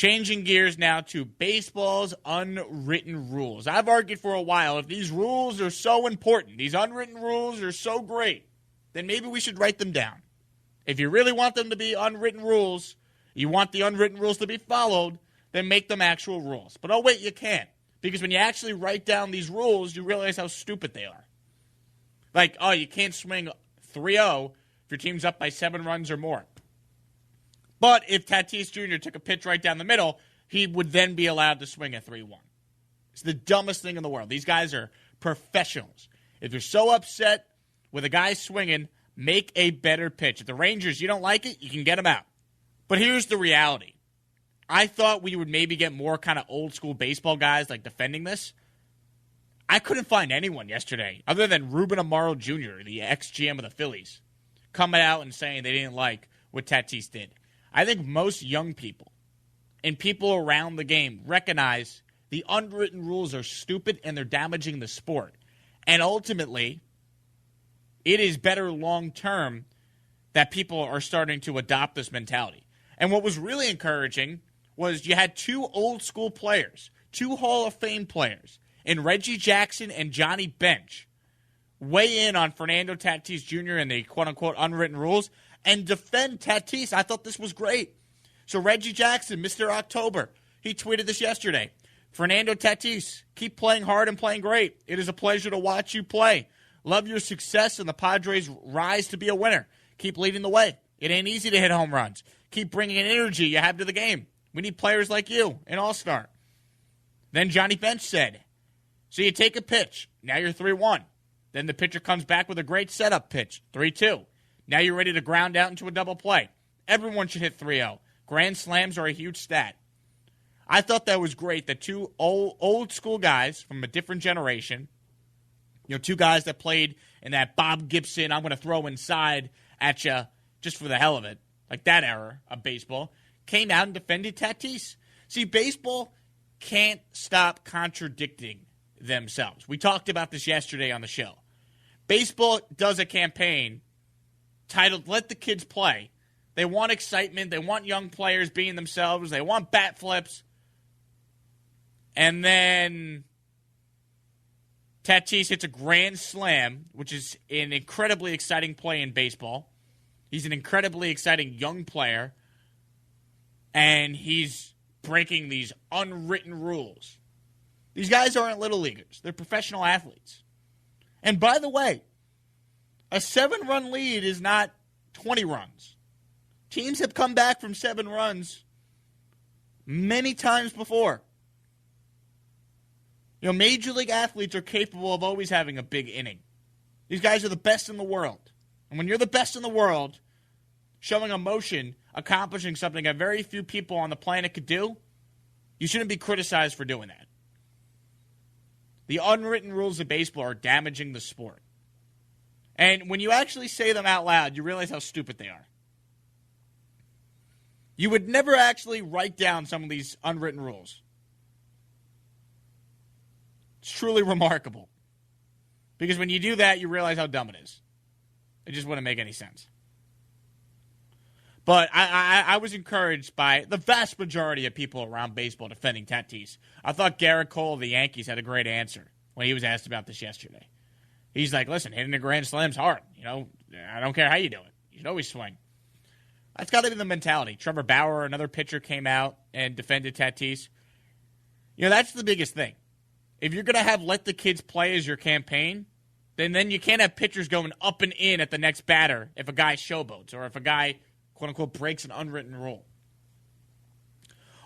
Changing gears now to baseball's unwritten rules. I've argued for a while, if these rules are so important, these unwritten rules are so great, then maybe we should write them down. If you really want them to be unwritten rules, you want the unwritten rules to be followed, then make them actual rules. But oh wait, you can't. Because when you actually write down these rules, you realize how stupid they are. Like, oh, you can't swing 3-0 if your team's up by 7 runs or more. But if Tatis Jr. took a pitch right down the middle, he would then be allowed to swing at 3-1. It's the dumbest thing in the world. These guys are professionals. If you're so upset with a guy swinging, make a better pitch. If the Rangers, you don't like it, you can get them out. But here's the reality. I thought we would maybe get more kind of old school baseball guys like defending this. I couldn't find anyone yesterday other than Ruben Amaro Jr., the ex-GM of the Phillies, coming out and saying they didn't like what Tatis did. I think most young people and people around the game recognize the unwritten rules are stupid and they're damaging the sport. And ultimately, it is better long-term that people are starting to adopt this mentality. And what was really encouraging was you had 2 old-school players, 2 Hall of Fame players, in Reggie Jackson and Johnny Bench, weigh in on Fernando Tatis Jr. and the quote-unquote unwritten rules and defend Tatis. I thought this was great. So Reggie Jackson, Mr. October, he tweeted this yesterday. Fernando Tatis, keep playing hard and playing great. It is a pleasure to watch you play. Love your success and the Padres' rise to be a winner. Keep leading the way. It ain't easy to hit home runs. Keep bringing in energy you have to the game. We need players like you, an all-star. Then Johnny Bench said, so you take a pitch. Now you're 3-1. Then the pitcher comes back with a great setup pitch, 3-2. Now you're ready to ground out into a double play. Everyone should hit 3-0. Grand slams are a huge stat. I thought that was great that 2 old school guys from a different generation, 2 guys that played in that Bob Gibson, I'm going to throw inside at you just for the hell of it, like that era of baseball, came out and defended Tatis. See, baseball can't stop contradicting themselves. We talked about this yesterday on the show. Baseball does a campaign titled Let the Kids Play. They want excitement. They want young players being themselves. They want bat flips. And then Tatis hits a grand slam, which is an incredibly exciting play in baseball. He's an incredibly exciting young player. And he's breaking these unwritten rules. These guys aren't little leaguers. They're professional athletes. And by the way, a 7-run lead is not 20 runs. Teams have come back from 7 runs many times before. Major league athletes are capable of always having a big inning. These guys are the best in the world. And when you're the best in the world, showing emotion, accomplishing something that very few people on the planet could do, you shouldn't be criticized for doing that. The unwritten rules of baseball are damaging the sport. And when you actually say them out loud, you realize how stupid they are. You would never actually write down some of these unwritten rules. It's truly remarkable. Because when you do that, you realize how dumb it is. It just wouldn't make any sense. But I was encouraged by the vast majority of people around baseball defending Tatis. I thought Garrett Cole of the Yankees had a great answer when he was asked about this yesterday. He's like, listen, hitting a grand slam's hard. I don't care how you do it. You should always swing. That's got to be the mentality. Trevor Bauer, another pitcher, came out and defended Tatis. That's the biggest thing. If you're going to have let the kids play as your campaign, then you can't have pitchers going up and in at the next batter if a guy showboats or if a guy, quote-unquote, breaks an unwritten rule.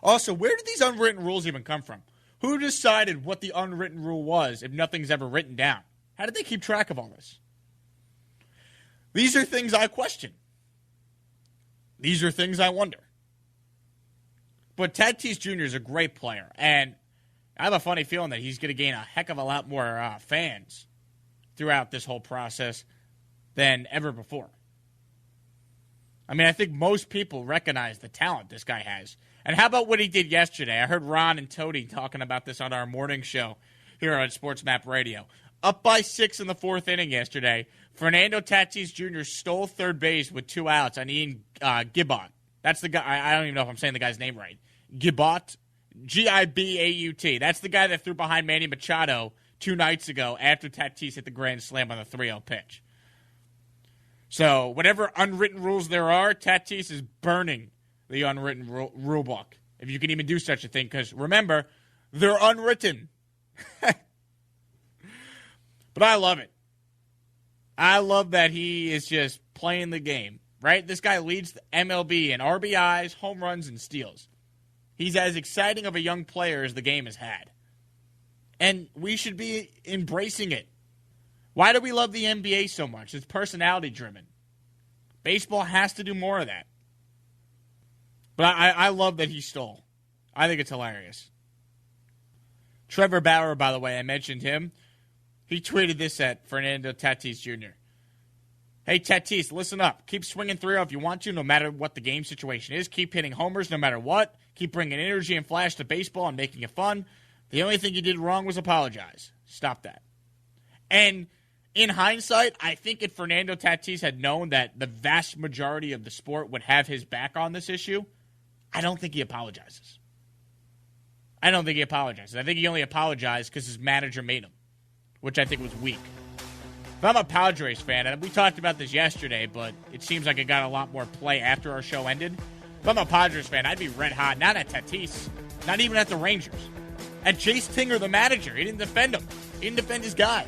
Also, where did these unwritten rules even come from? Who decided what the unwritten rule was if nothing's ever written down? How did they keep track of all this? These are things I question. These are things I wonder. But Tatis Jr. is a great player, and I have a funny feeling that he's going to gain a heck of a lot more fans throughout this whole process than ever before. I think most people recognize the talent this guy has. And how about what he did yesterday? I heard Ron and Tody talking about this on our morning show here on SportsMap Radio. Up by 6 in the 4th inning yesterday, Fernando Tatis Jr. stole third base with 2 outs on Ian Gibbon. That's the guy. I don't even know if I'm saying the guy's name right. Gibaut. Gibaut. That's the guy that threw behind Manny Machado 2 nights ago after Tatis hit the grand slam on the 3-0 pitch. So whatever unwritten rules there are, Tatis is burning the unwritten rule book, if you can even do such a thing, because remember, they're unwritten. But I love it. I love that he is just playing the game, right? This guy leads the MLB in RBIs, home runs, and steals. He's as exciting of a young player as the game has had. And we should be embracing it. Why do we love the NBA so much? It's personality-driven. Baseball has to do more of that. But I love that he stole. I think it's hilarious. Trevor Bauer, by the way, I mentioned him. He tweeted this at Fernando Tatis Jr. Hey, Tatis, listen up. Keep swinging 3-0 if you want to, no matter what the game situation is. Keep hitting homers no matter what. Keep bringing energy and flash to baseball and making it fun. The only thing you did wrong was apologize. Stop that. And in hindsight, I think if Fernando Tatis had known that the vast majority of the sport would have his back on this issue, I don't think he apologizes. I think he only apologized because his manager made him, which I think was weak. If I'm a Padres fan, and we talked about this yesterday, but it seems like it got a lot more play after our show ended. If I'm a Padres fan, I'd be red hot, not at Tatis, not even at the Rangers. At Chase Tinger, the manager. He didn't defend him. He didn't defend his guy.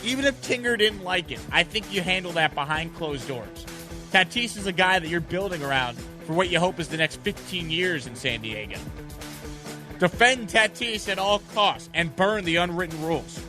Even if Tinger didn't like it, I think you handle that behind closed doors. Tatis is a guy that you're building around for what you hope is the next 15 years in San Diego. Defend Tatis at all costs and burn the unwritten rules.